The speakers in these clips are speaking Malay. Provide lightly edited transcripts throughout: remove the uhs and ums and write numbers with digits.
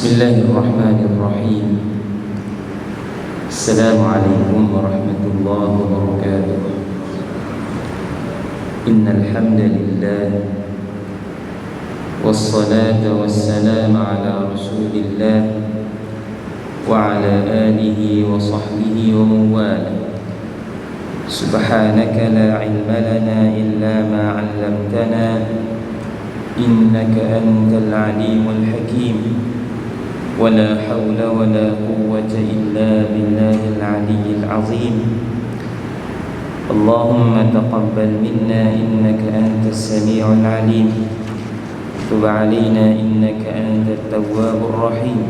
Bismillahirrahmanirrahim. Assalamualaikum warahmatullahi wabarakatuh. Innal hamdalillah wassalatu wassalamu ala rasulillah wa ala alihi wa sahbihi wa mawala. Subhanaka la ilma lana illa ma 'allamtana innaka antal alimul hakim. ولا حول ولا قوة إلا بالله العلي العظيم. اللهم تقبل منا إنك أنت السميع العليم. تب علينا إنك أنت التواب الرحيم.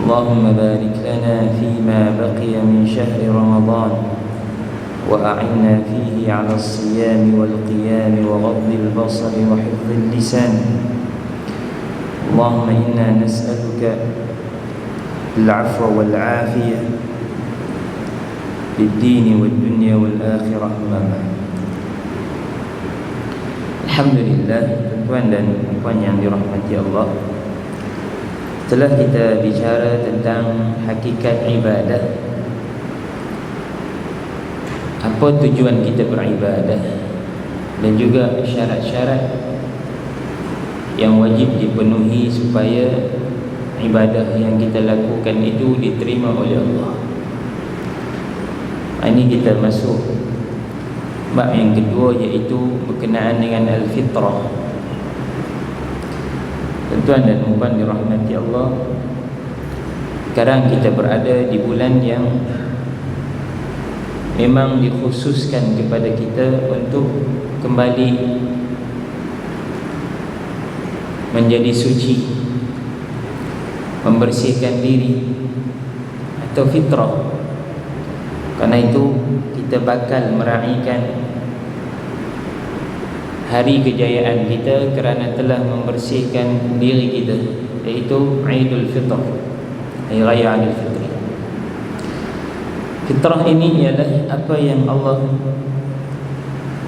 اللهم بارك لنا فيما بقي من شهر رمضان وأعنا فيه على الصيام والقيام وغض البصر وحفظ اللسان. اللهم إنا نسألك العفو والعافية للدين والدنيا والآخرة. Alhamdulillah, tuan dan puan yang dirahmati Allah, setelah kita bicara tentang hakikat ibadah, apa tujuan kita beribadah, dan juga syarat-syarat yang wajib dipenuhi supaya ibadah yang kita lakukan itu diterima oleh Allah. Ini kita masuk bab yang kedua, iaitu berkenaan dengan al-fitrah. Tuan dan puan dirahmati Allah, sekarang kita berada di bulan yang memang dikhususkan kepada kita untuk kembali menjadi suci, membersihkan diri atau fitrah. Karena itu kita bakal meraihkan hari kejayaan kita kerana telah membersihkan diri kita, iaitu Aidul Fitr, Hari Raya Aidul Fitri. Fitrah ini ialah apa yang Allah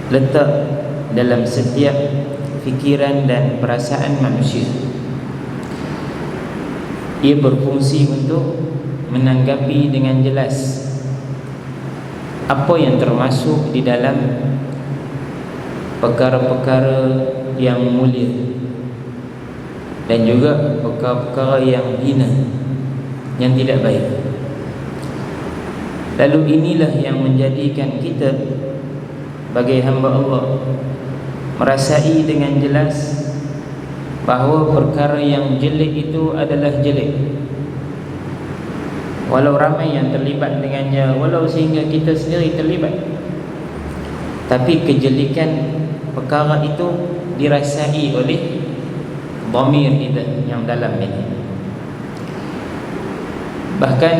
letak dalam setiap fikiran dan perasaan manusia. Ia berfungsi untuk menanggapi dengan jelas apa yang termasuk di dalam perkara-perkara yang mulia dan juga perkara-perkara yang hina, yang tidak baik. Lalu inilah yang menjadikan kita sebagai hamba Allah merasai dengan jelas bahawa perkara yang jelek itu adalah jelek, walau ramai yang terlibat dengannya, walau sehingga kita sendiri terlibat, tapi kejelekan perkara itu dirasai oleh dhamir kita yang dalam ini. Bahkan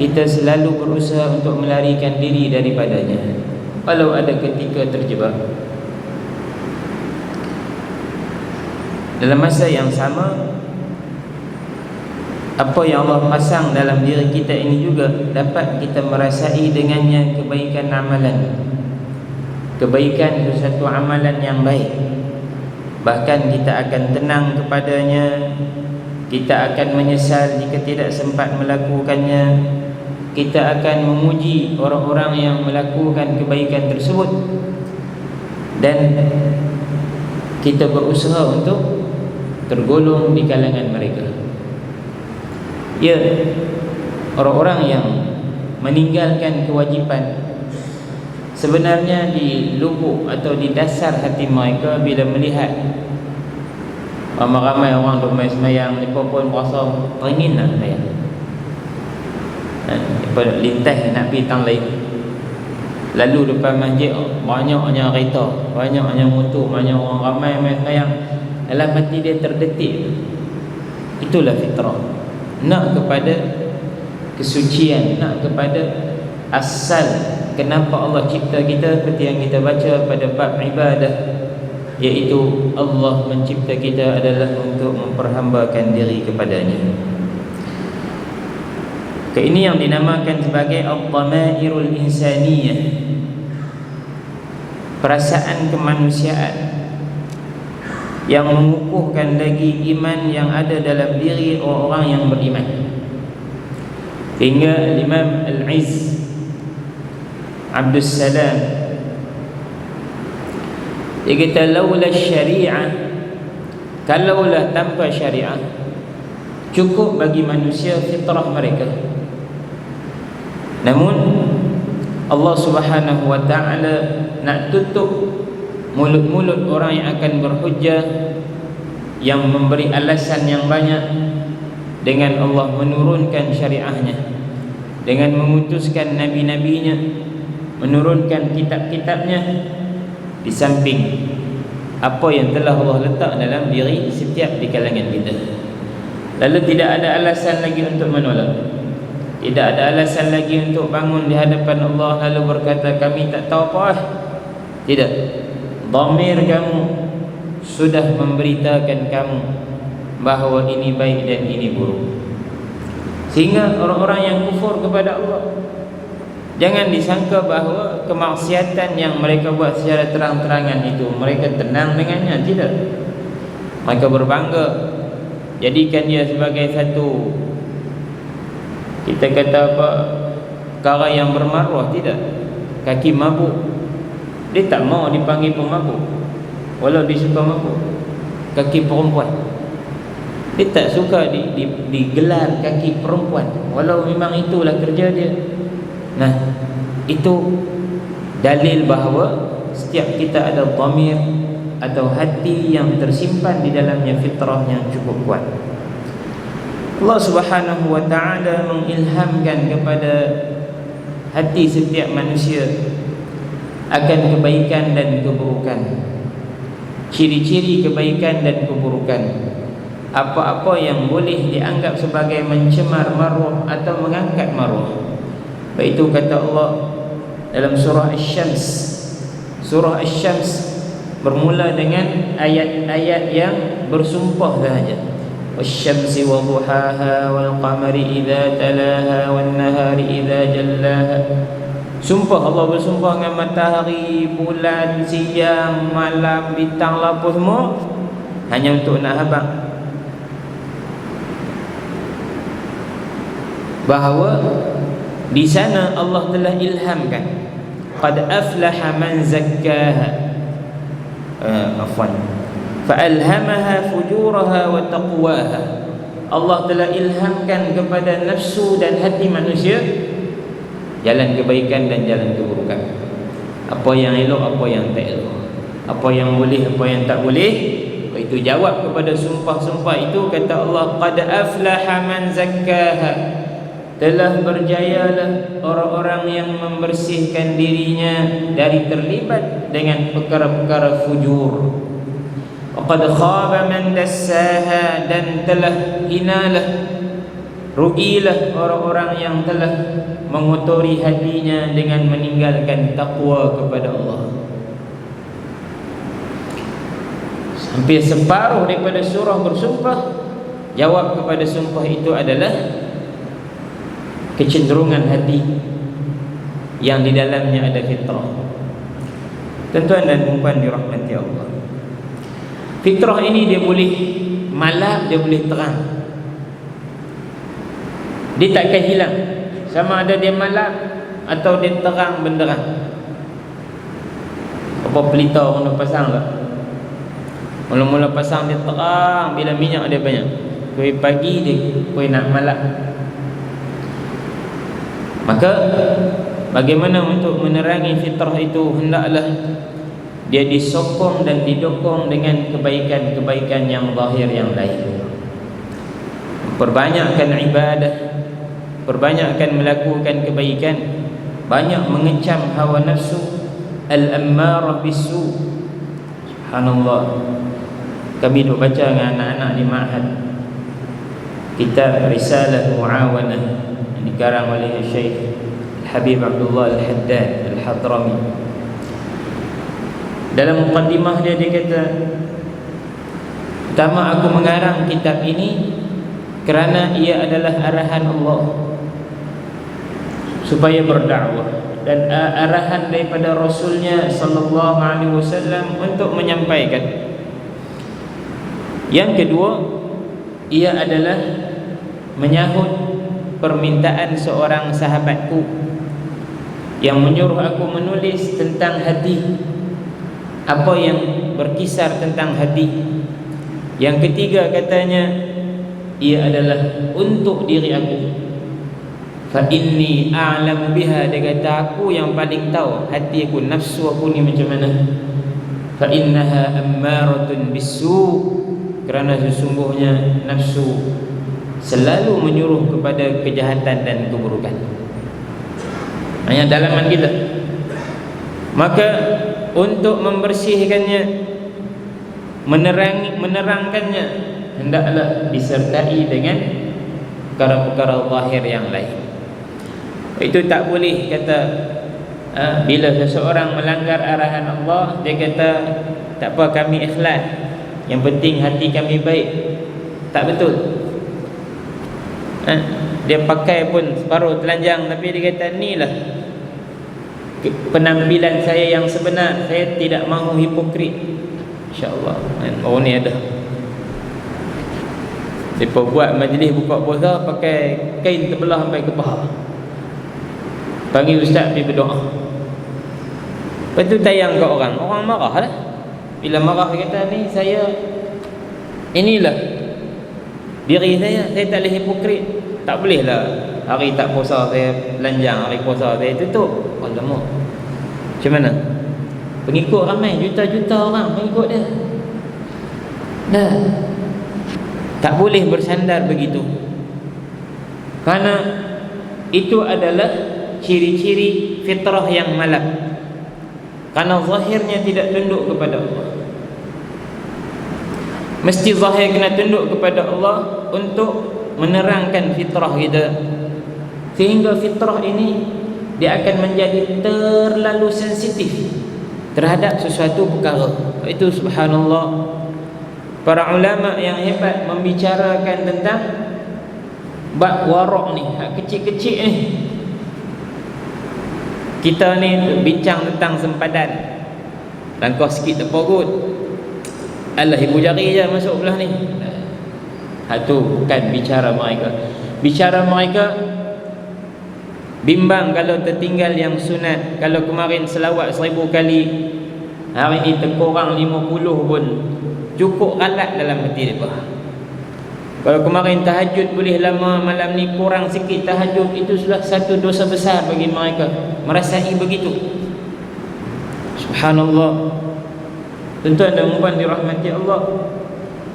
kita selalu berusaha untuk melarikan diri daripadanya, walau ada ketika terjebak. Dalam masa yang sama, apa yang Allah pasang dalam diri kita ini juga dapat kita merasai dengannya kebaikan amalan, kebaikan sesuatu amalan yang baik. Bahkan kita akan tenang kepadanya, kita akan menyesal jika tidak sempat melakukannya, kita akan memuji orang-orang yang melakukan kebaikan tersebut, dan kita berusaha untuk tergolong di kalangan mereka. Ya, orang-orang yang meninggalkan kewajipan, sebenarnya di lubuk atau di dasar hati mereka bila melihat ramai-ramai orang duk main semayang, mereka pun merasa teringin nak semayang, lintas nak pergi tang lain. Lalu depan masjid banyaknya kereta, banyaknya motor, banyak orang ramai main semayang. Dalam hati dia terdetik. Itulah fitrah. Nak kepada kesucian, nak kepada asal kenapa Allah cipta kita, seperti yang kita baca pada bab ibadah, iaitu Allah mencipta kita adalah untuk memperhambakan diri kepadanya. Ini yang dinamakan sebagai al-dhamairul insaniyah, perasaan kemanusiaan. yang mengukuhkan lagi iman yang ada dalam diri orang-orang yang beriman. Hingga Imam Al-Izz Abdul Salam dia kata, laula syariah, kalaulah tanpa syariah, cukup bagi manusia fitrah mereka. Namun Allah Subhanahu wa ta'ala nak tutup mulut-mulut orang yang akan berhujjah, yang memberi alasan yang banyak, dengan Allah menurunkan syariahnya, dengan memutuskan nabi-nabinya, menurunkan kitab-kitabnya, di samping apa yang telah Allah letak dalam diri setiap di kalangan kita. Lalu tidak ada alasan lagi untuk menolak, tidak ada alasan lagi untuk bangun di hadapan Allah lalu berkata kami tak tahu apa. Tidak. Dhamir kamu sudah memberitakan kamu bahawa ini baik dan ini buruk. Sehingga orang-orang yang kufur kepada Allah, jangan disangka bahawa kemaksiatan yang mereka buat secara terang-terangan itu mereka tenang dengannya. Tidak. Mereka berbangga, jadikan dia sebagai satu, kita kata apa, perkara yang bermaruah. Tidak. Kaki mabuk, dia tak mau dipanggil pemabuk walau dia suka mabuk. Kaki perempuan, dia tak suka digelar kaki perempuan walau memang itulah kerja dia. Nah, itu dalil bahawa setiap kita ada dhamir atau hati yang tersimpan di dalamnya fitrah yang cukup kuat. Allah Subhanahu wa ta'ala mengilhamkan kepada hati setiap manusia akan kebaikan dan keburukan, ciri-ciri kebaikan dan keburukan, apa-apa yang boleh dianggap sebagai mencemar maruah atau mengangkat maruah. Itu kata Allah dalam surah Asy-Syams. Surah Asy-Syams bermula dengan ayat-ayat yang bersumpah sahaja. Wasy-syamsi wa duhaha wal qamari idza talaha wan nahari idza jallaha. Sumpah, Allah bersumpah dengan matahari, bulan, siang, malam, bintang, lampu semua hanya untuk nak habaq bahawa di sana Allah telah ilhamkan, qad aflaha man zakkaha, fa alhamaha fujuraha wa taqwaha. Allah telah ilhamkan kepada nafsu dan hati manusia jalan kebaikan dan jalan keburukan, apa yang elok, apa yang tak elok, apa yang boleh, apa yang tak boleh. Itu jawab kepada sumpah-sumpah itu, kata Allah, qad aflaha man zakkaha, telah berjayalah orang-orang yang membersihkan dirinya dari terlibat dengan perkara-perkara fujur. Qad khaba man dassaha, dan telah hinalah, rugilah orang-orang yang telah mengotori hatinya dengan meninggalkan takwa kepada Allah. Hampir separuh daripada surah bersumpah, jawab kepada sumpah itu adalah kecenderungan hati yang di dalamnya ada fitrah. Tuan-tuan dan puan dirahmati Allah, fitrah ini dia boleh malap, dia boleh terang, dia takkan hilang. Sama ada dia malap atau dia terang benderang. Apa pelita orang nak pasang tak? Mula-mula pasang dia terang, bila minyak dia banyak. Koi pagi dia, koi nak malap. Maka bagaimana untuk menerangi fitrah itu? Hendaklah dia disokong dan didukung dengan kebaikan-kebaikan yang zahir yang lain. Perbanyakkan ibadah, perbanyakkan melakukan kebaikan, banyak mengecam hawa nafsu al-ammarah bisu. Subhanallah, kami duk baca dengan anak-anak di ma'had kitab Risalah Mu'awanah yang dikarang oleh Syekh Habib Abdullah Al-Haddad Al-Hadrami. Dalam muqaddimah dia kata, pertama, aku mengarang kitab ini kerana ia adalah arahan Allah supaya berdakwah, dan arahan daripada Rasulnya sallallahu alaihi wasallam untuk menyampaikan. Yang kedua, ia adalah menyahut permintaan seorang sahabatku yang menyuruh aku menulis tentang hati, apa yang berkisar tentang hati. Yang ketiga katanya, ia adalah untuk diri aku. Fa inni a'lamu biha, dia kata aku yang paling tahu hati aku, nafsu aku ni macam mana. Fa innaha ammaratun bisu, kerana sesungguhnya nafsu selalu menyuruh kepada kejahatan dan keburukan. Hanya dalaman kita. Maka untuk membersihkannya, menerangkannya, hendaklah disertai dengan perkara-perkara zahir yang lain. Itu tak boleh kata bila seseorang melanggar arahan Allah, dia kata tak apa, kami ikhlas, yang penting hati kami baik. Tak betul. Dia pakai pun separuh telanjang, tapi dia kata inilah penampilan saya yang sebenar, saya tidak mahu hipokrit. InsyaAllah orang ni ada. Mereka buat majlis buka puasa pakai kain terbelah sampai ke paha, panggil ustaz pergi berdoa. Lepas tu tayang ke orang, orang marah lah. Bila marah dia kata ni saya, inilah diri saya tak boleh hipokrit. Tak boleh lah hari tak puasa saya telanjang, hari puasa saya tutup. Alamak, macam mana? Pengikut ramai, juta-juta orang pengikut dia. Dah, tak boleh bersandar begitu, kerana itu adalah ciri-ciri fitrah yang malak. Kerana zahirnya tidak tunduk kepada Allah. Mesti zahir kena tunduk kepada Allah untuk menerangkan fitrah kita, sehingga fitrah ini dia akan menjadi terlalu sensitif terhadap sesuatu perkara. Itu subhanallah, para ulama yang hebat membicarakan tentang bab warak ni, hak kecil-kecil ni. Kita ni bincang tentang sempadan, langkah sikit tak pogut, alah ibu jari je masuk belah ni. Itu bukan bicara mereka. Bicara mereka bimbang kalau tertinggal yang sunat. Kalau kemarin selawat 1000 kali, hari ni terkurang 50 pun cukup alat dalam hati mereka. Kalau kemarin tahajud boleh lama, malam ni kurang sikit tahajud, itu sudah satu dosa besar bagi mereka. Merasai begitu. Subhanallah. Tuan-tuan dan puan dirahmati Allah,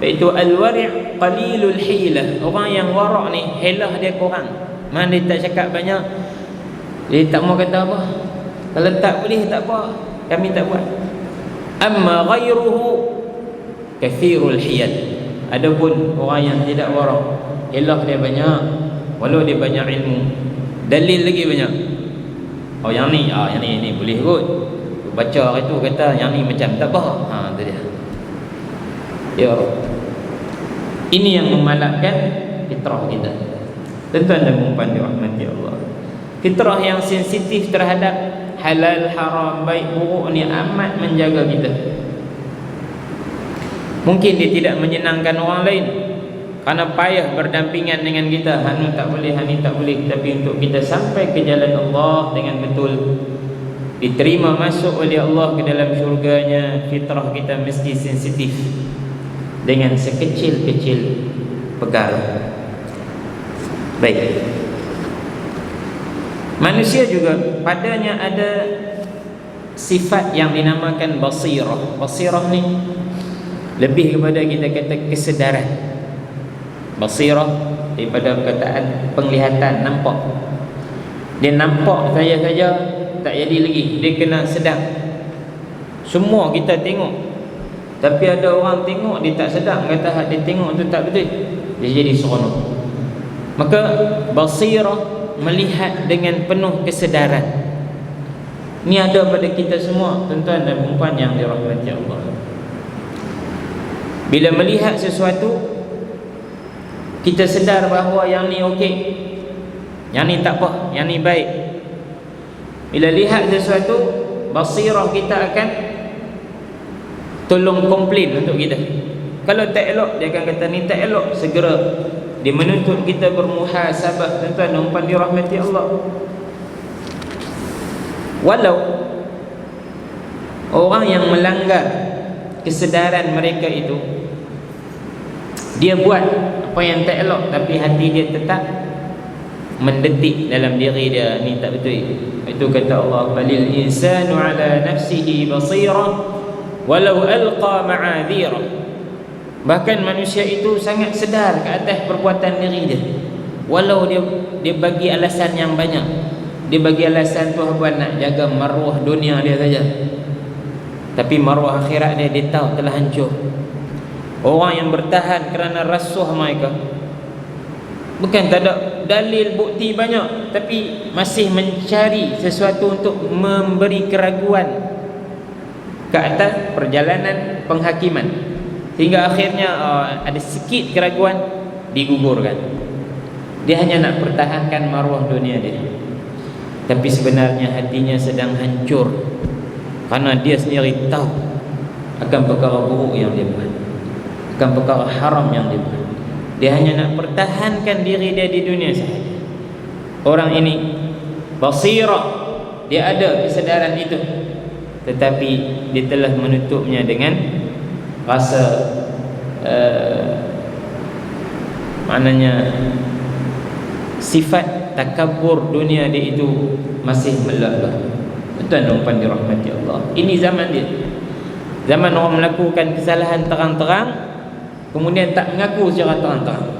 iaitu al-wari' qalilul hilah. Orang yang warak ni hilah dia kurang. Mana dia tak cakap banyak, dia tak mau kata apa. Kalau tak boleh tak apa, kami tak buat. Amma ghairuhu kathirul hiyal. Adapun orang yang tidak warak, hilah dia banyak, walau dia banyak ilmu, dalil lagi banyak. Oh yang ni boleh kot. Baca itu kata yang ni macam tak apa. Tu dia. Ya, ini yang memalakkan fitrah kita. Tuan-tuan dan puan dirahmati Allah, fitrah yang sensitif terhadap halal haram, baik buruk ni amat menjaga kita. Mungkin dia tidak menyenangkan orang lain, kerana payah berdampingan dengan kita. Hanu tak boleh, hani tak boleh. Tapi untuk kita sampai ke jalan Allah dengan betul, diterima masuk oleh Allah ke dalam syurganya, fitrah kita mesti sensitif dengan sekecil-kecil perkara. Baik, manusia juga padanya ada sifat yang dinamakan basirah. Basirah ni lebih kepada kita kata kesedaran. Basirah daripada perkataan penglihatan, nampak. Dia nampak saja tak jadi lagi, dia kena sedar. Semua kita tengok, tapi ada orang tengok dia tak sedar, kata hak dia tengok tu tak betul, dia jadi seronok. Maka basirah melihat dengan penuh kesedaran. Ini ada pada kita semua, tuan-tuan dan puan yang dirahmati Allah. Bila melihat sesuatu, kita sedar bahawa yang ni okey, yang ni tak apa, yang ni baik. Bila lihat sesuatu, basirah kita akan tolong komplain untuk kita. Kalau tak elok, dia akan kata ni tak elok. Segera dia menuntut kita bermuhasabah. Tuan-tuan dan puan dirahmati Allah. Walau orang yang melanggar kesedaran mereka itu, dia buat apa yang tak elok, tapi hati dia tetap mendetik dalam diri dia, ni tak betul. Itu kata Allah, balil insanu ala nafsihi basira walau alqa ma'adhira. Bahkan manusia itu sangat sedar ke atas perbuatan diri dia, walau dia bagi alasan yang banyak. Dia bagi alasan tu apa, nak jaga maruah dunia dia saja, tapi maruah akhirat dia tahu telah hancur. Orang yang bertahan kerana rasuh mereka, bukan tak ada dalil bukti banyak, tapi masih mencari sesuatu untuk memberi keraguan ke atas perjalanan penghakiman, sehingga akhirnya ada sikit keraguan, digugurkan. Dia hanya nak pertahankan maruah dunia dia, tapi sebenarnya hatinya sedang hancur, kerana dia sendiri tahu akan perkara buruk yang dia buat, akan perkara haram yang dia buat. Dia hanya nak pertahankan diri dia di dunia sahaja. Orang ini basirah, dia ada kesedaran itu, tetapi dia telah menutupnya dengan rasa maknanya sifat takabur dunia dia itu masih melekat. Tuan dan puan dirahmati Allah, ini zaman dia, zaman orang melakukan kesalahan terang-terang, kemudian tak mengaku secara terang-terang.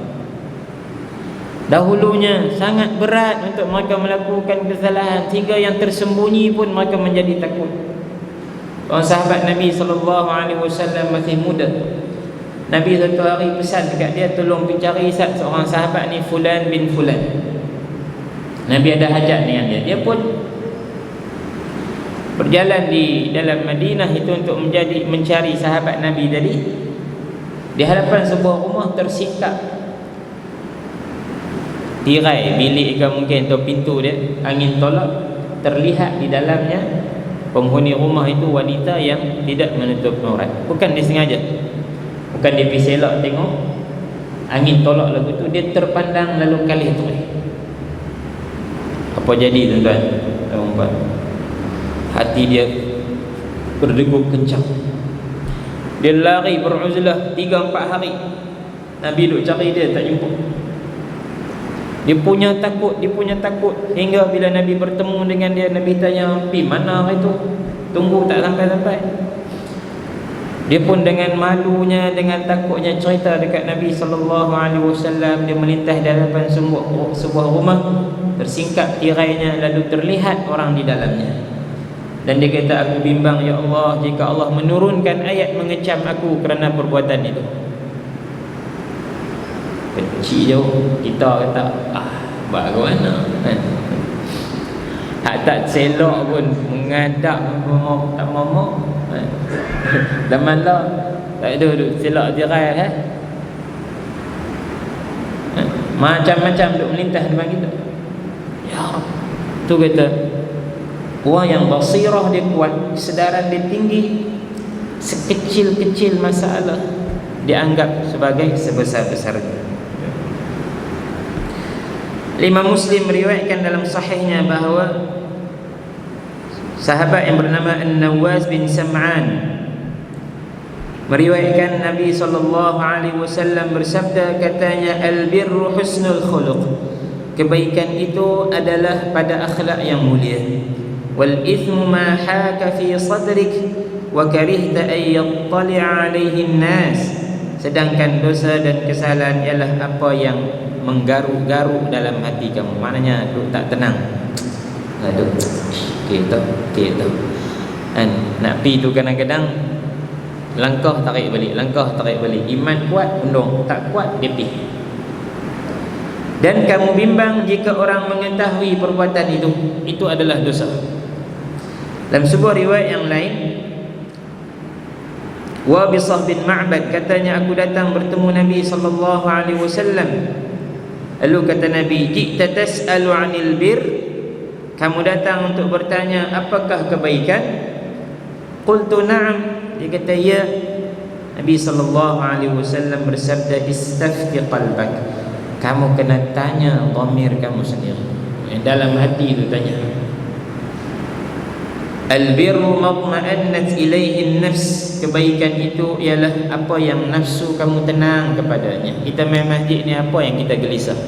Dahulunya sangat berat untuk mereka melakukan kesalahan, sehingga yang tersembunyi pun mereka menjadi takut. Orang sahabat Nabi SAW masih muda, Nabi satu hari pesan dekat dia, tolong pergi cari seorang sahabat ni, Fulan bin Fulan. Nabi ada hajat dengan dia. Dia pun berjalan di dalam Madinah itu untuk mencari sahabat Nabi tadi. Di hadapan sebuah rumah tersikap tirai bilik ke mungkin, atau pintu dia, angin tolak, terlihat di dalamnya penghuni rumah itu wanita yang tidak menutup aurat. Bukan dia sengaja, bukan dia pergi selak tengok, angin tolak lagu tu, dia terpandang lalu kali tu. Apa jadi tuan-tuan dan puan? Hati dia berdegup kencang. Dia lari beruzlah 3-4 hari. Nabi duk cari dia, tak jumpa. Dia punya takut, hingga bila Nabi bertemu dengan dia, Nabi tanya, "Pi mana hari tu? Tunggu tak sampai-sampai." Dia pun dengan malunya, dengan takutnya cerita dekat Nabi SAW. Dia melintas di hadapan sebuah rumah, tersingkap tirainya, lalu terlihat orang di dalamnya. Dan dia kata, "Aku bimbang ya Allah, jika Allah menurunkan ayat mengecam aku kerana perbuatan itu." Kecil jauh kita kata, buat ke mana kan? Tak selok pun mengadap tak mau kan? Zaman lah tak ada duk selok tirai macam-macam duk melintas depan kita. Ya, tu kata orang yang basirah dia kuat, kesedaran dia tinggi, sekecil-kecil masalah dianggap sebagai sebesar-besarnya. Imam Muslim meriwayatkan dalam sahihnya bahawa sahabat yang bernama An-Nawwas bin Sam'an meriwayatkan Nabi SAW bersabda, katanya, "Al-birru husnul khuluq." Kebaikan itu adalah pada akhlak yang mulia. "Wal ithmu ma haka fi sadrik wa karihta an yattali'a alaihi an-nas." Sedangkan dosa dan kesalahan ialah apa yang menggaruk-garuk dalam hati kamu. Maknanya tak tenang. Aduh, kita kan nak pi tu kadang-kadang langkah tarik balik. Iman kuat undung, tak kuat dia pi. Dan kamu bimbang jika orang mengetahui perbuatan itu adalah dosa. Dalam sebuah riwayat yang lain, Wabisah bin Ma'bad katanya, aku datang bertemu Nabi SAW. Lalu kata Nabi, "Ji'ta tas'alu 'anil bir?" Kamu datang untuk bertanya apakah kebaikan? Qultu na'am. Dia kata ya. Nabi SAW bersabda, istafti qalbak, kamu kena tanya dhamir kamu sendiri, yang dalam hati itu tanya. Albirru matma'annat ilaihi nafs, kebaikan itu ialah apa yang nafsu kamu tenang kepadanya. Kita main masjid ni, apa yang kita gelisah?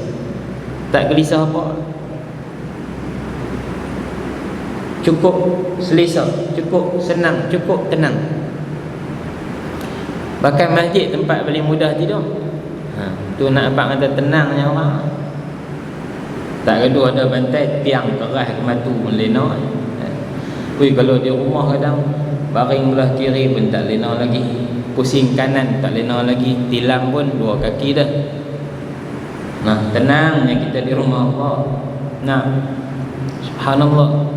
Tak gelisah apa? Cukup selesa, cukup senang, cukup tenang. Bahkan masjid tempat paling mudah tidur. Tu nak abang kata tenangnya orang. Tak gaduh ada bantai tiang keras ke matu pun lena. Kalau di rumah kadang baring belah kiri pun tak lena lagi, pusing kanan tak lena lagi, tilam pun 2 kaki dah. Nah, tenangnya kita di rumah Allah. Nah, subhanallah.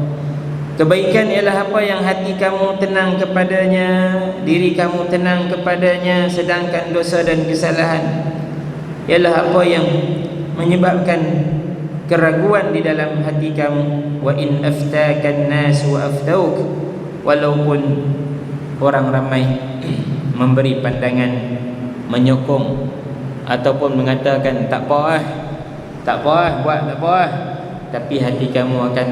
Kebaikan ialah apa yang hati kamu tenang kepadanya, diri kamu tenang kepadanya. Sedangkan dosa dan kesalahan ialah apa yang menyebabkan keraguan di dalam hati kamu. Wa in aftakan nas wa aftauk, walaupun orang ramai memberi pandangan, menyokong ataupun mengatakan tak apa buat tak apa, tapi hati kamu akan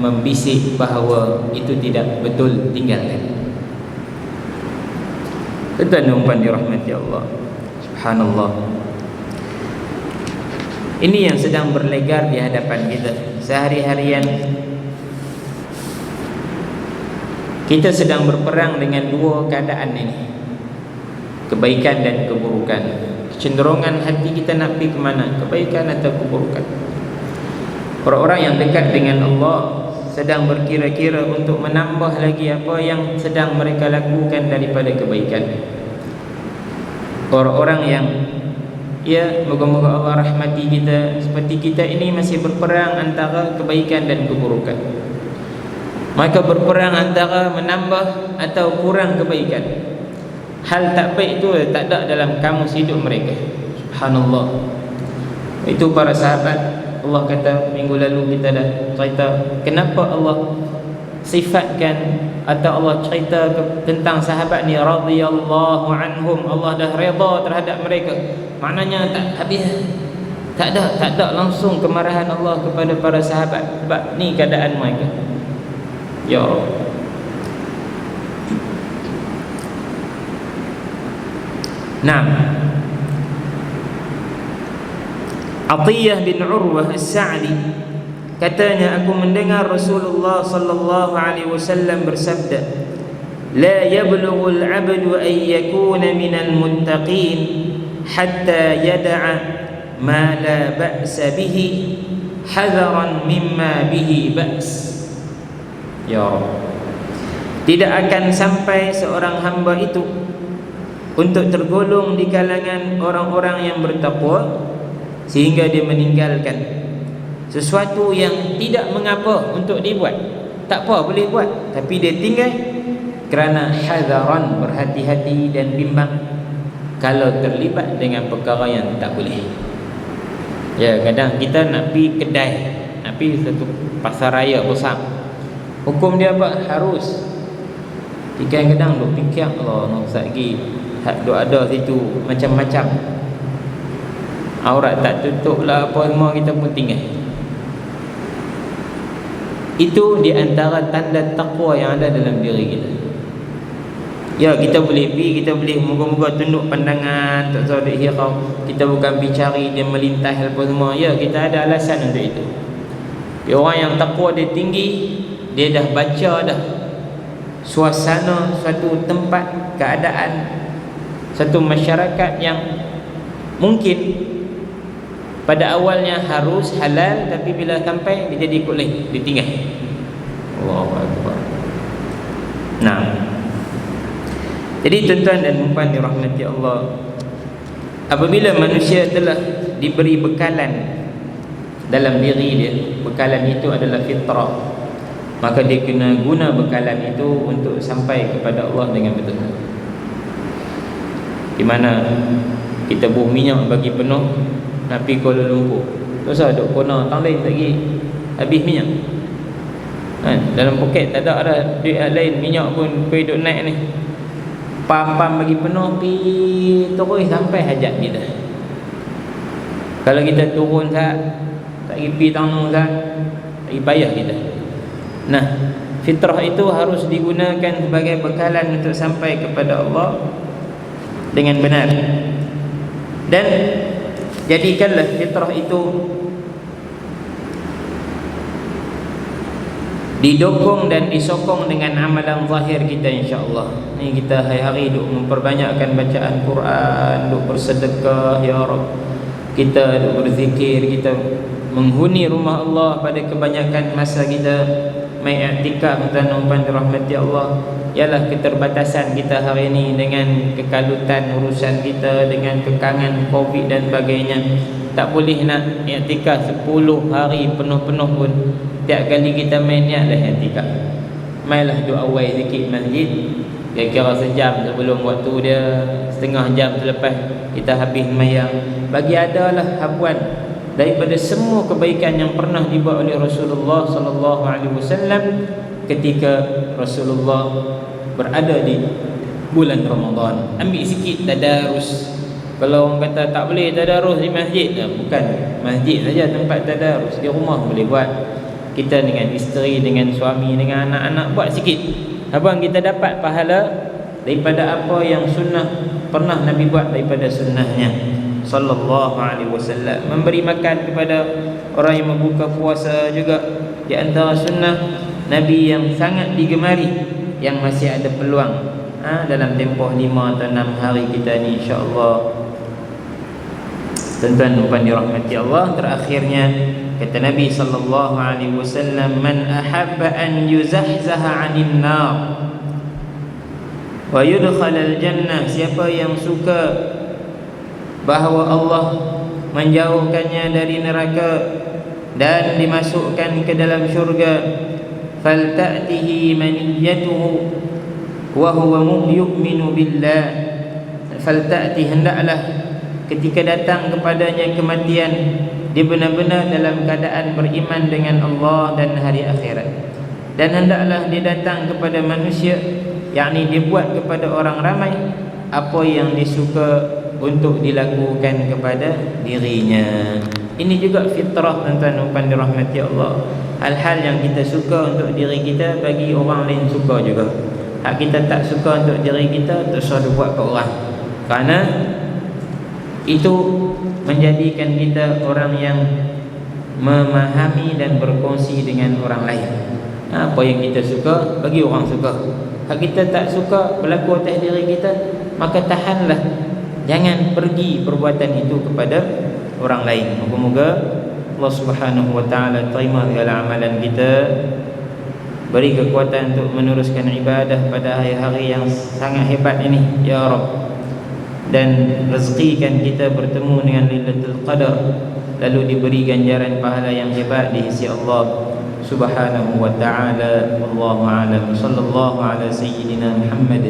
membisik bahawa itu tidak betul, tinggalkan. Tuan-tuan dirahmati Allah, subhanallah. Ini yang sedang berlegar di hadapan kita sehari-harian. Kita sedang berperang dengan 2 keadaan ini, kebaikan dan keburukan. Kecenderungan hati kita nak pergi ke mana, kebaikan atau keburukan. Orang-orang yang dekat dengan Allah sedang berkira-kira untuk menambah lagi apa yang sedang mereka lakukan daripada kebaikan. Orang-orang yang, ya, moga-moga Allah rahmati kita, seperti kita ini masih berperang antara kebaikan dan keburukan. Maka berperang antara menambah atau kurang kebaikan. Hal tak baik itu tak ada dalam kamus hidup mereka. Subhanallah. Itu para sahabat, Allah kata minggu lalu kita dah cerita kenapa Allah sifatkan atau Allah cerita tentang sahabat ni radhiyallahu anhum. Allah dah redha terhadap mereka. Maknanya tak habis, tak ada langsung kemarahan Allah kepada para sahabat. Sebab ni keadaan mereka. Ya Allah. Nah, Atiyah bin Urwah As-Sa'di katanya, aku mendengar Rasulullah sallallahu alaihi wasallam bersabda, la yablughul 'abdu an yakuna minal muttaqin hatta yada'a ma la ba'sa bihi hadaran mimma bihi ba's. Ya Rabb, tidak akan sampai seorang hamba itu untuk tergolong di kalangan orang-orang yang bertakwa sehingga dia meninggalkan sesuatu yang tidak mengapa untuk dibuat, tak apa boleh buat, tapi dia tinggal kerana hadaran, berhati-hati dan bimbang kalau terlibat dengan perkara yang tak boleh. Ya, kadang kita nak pergi kedai, nak pergi satu pasar raya besar, hukum dia apa? Harus. Kadang-kadang duk fikir, Allah nak lagi duk ada situ macam-macam, aurat tak tutup lah apa semua, kita pun tinggal. Itu di antara tanda takwa yang ada dalam diri kita. Ya, kita boleh pergi, kita boleh moga-moga tunduk pandangan, tak tahu dia hirau, kita bukan bicari dia melintas apa semua. Ya, kita ada alasan untuk itu. Ya, orang yang takwa dia tinggi, dia dah baca dah suasana suatu tempat, keadaan satu masyarakat yang mungkin pada awalnya harus halal, tapi bila sampai dia jadi boleh ditinggal. Allahu Akbar. Nah, jadi tuan-tuan dan puan dirahmati Allah, apabila manusia telah diberi bekalan dalam diri dia, bekalan itu adalah fitrah, maka dia kena guna bekalan itu untuk sampai kepada Allah dengan betul. Di mana kita buang minyak bagi penuh nak pergi Kuala Lumpur, dosa duk kona tang lain lagi habis minyak kan? Dalam poket tak ada duit lain, minyak pun pergi duk naik ni Papan bagi penuh pi terus sampai hajat kita. Kalau kita turun tak pergi tang tak payah kita. Nah, fitrah itu harus digunakan sebagai bekalan untuk sampai kepada Allah dengan benar. Dan jadikanlah fitrah itu didukung dan disokong dengan amalan zahir kita, insya-Allah. Ni kita hari-hari duk memperbanyakkan bacaan Quran, duk bersedekah, ya Rabb. Kita duk berzikir, kita menghuni rumah Allah pada kebanyakan masa kita, mai i'tikaf dan umpan rahmati Allah. Ialah keterbatasan kita hari ini dengan kekalutan urusan kita, dengan kekangan Covid dan sebagainya. Tak boleh nak i'tikaf 10 hari penuh-penuh pun. Tiap kali kita main niat dah i'tikaf. Mainlah duk awal sikit masjid, kira-kira sejam sebelum waktu dia, setengah jam selepas kita habis mayang. Bagi adalah habuan daripada semua kebaikan yang pernah dibuat oleh Rasulullah sallallahu alaihi wasallam ketika Rasulullah berada di bulan Ramadan. Ambil sikit tadarus. Kalau orang kata tak boleh tadarus di masjid, bukan masjid saja tempat tadarus, di rumah boleh buat. Kita dengan isteri, dengan suami, dengan anak-anak buat sikit. Abang kita dapat pahala daripada apa yang sunnah pernah Nabi buat daripada sunnahnya sallallahu alaihi wasallam. Memberi makan kepada orang yang membuka puasa juga di antara sunnah Nabi yang sangat digemari, yang masih ada peluang dalam tempoh 5 atau 6 hari kita ni, insya-Allah. Tuan-tuan dan puan dirahmati Allah, terakhirnya kata Nabi sallallahu alaihi wasallam, man ahabba an yuzahzaha 'anil nar wa yudkhalal jannah, siapa yang suka bahawa Allah menjauhkannya dari neraka dan dimasukkan ke dalam syurga, falta'tihi maniyatuhu wa huwa yu'minu billah, falta'ti, hendaklah ketika datang kepadanya kematian, dia benar-benar dalam keadaan beriman dengan Allah dan hari akhirat. Dan hendaklah dia datang kepada manusia, yakni dia buat kepada orang ramai apa yang disuka untuk dilakukan kepada dirinya. Ini juga fitrah, tuan-tuan dan puan dirahmati Allah. Hal-hal yang kita suka untuk diri kita, bagi orang lain suka juga. Hak kita tak suka untuk diri kita, terus buat ke orang. Kerana itu menjadikan kita orang yang memahami dan berkongsi dengan orang lain. Apa yang kita suka, bagi orang suka. Hak kita tak suka berlaku atas diri kita, maka tahanlah. Jangan pergi perbuatan itu kepada orang lain. Moga-moga Allah Subhanahu wa taala terima segala amalan kita, beri kekuatan untuk meneruskan ibadah pada hari-hari yang sangat hebat ini, ya Rabb. Dan rezekikan kita bertemu dengan Lailatul Qadar, lalu diberi ganjaran pahala yang hebat di sisi Allah Subhanahu wa taala. Wallahu a'lam. Sallallahu ala sayyidina Muhammad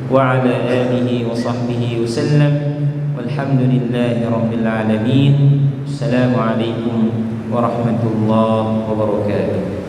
wa ala alihi wa sahbihi wasallam. Walhamdulillahi rabbil alamin. Assalamualaikum warahmatullahi wabarakatuh.